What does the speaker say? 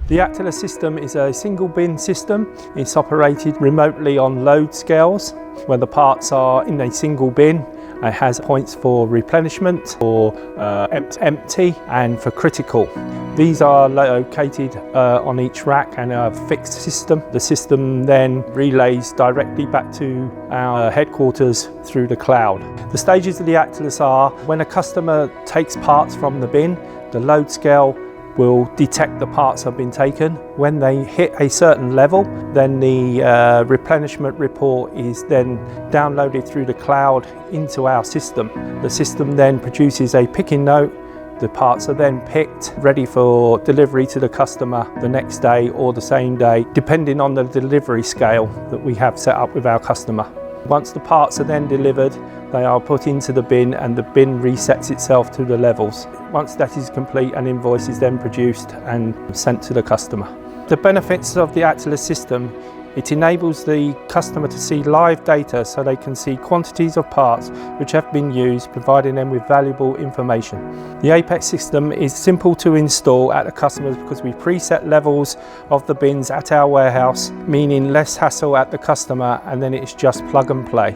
The Actylus system is a single bin system. It's operated remotely on load scales where the parts are in a single bin. It has points for replenishment, for empty and for critical. These are located on each rack and a fixed system. The system then relays directly back to our headquarters through the cloud. The stages of the Actylus are when a customer takes parts from the bin, the load scale will detect the parts have been taken. When they hit a certain level, then the replenishment report is then downloaded through the cloud into our system. The system then produces a picking note. The parts are then picked, ready for delivery to the customer the next day or the same day, depending on the delivery scale that we have set up with our customer. Once the parts are then delivered, they are put into the bin and the bin resets itself to the levels. Once that is complete, an invoice is then produced and sent to the customer. The benefits of the Actylus system: it enables the customer to see live data so they can see quantities of parts which have been used, providing them with valuable information. The Apex system is simple to install at the customers because we preset levels of the bins at our warehouse, meaning less hassle at the customer, and then it's just plug and play.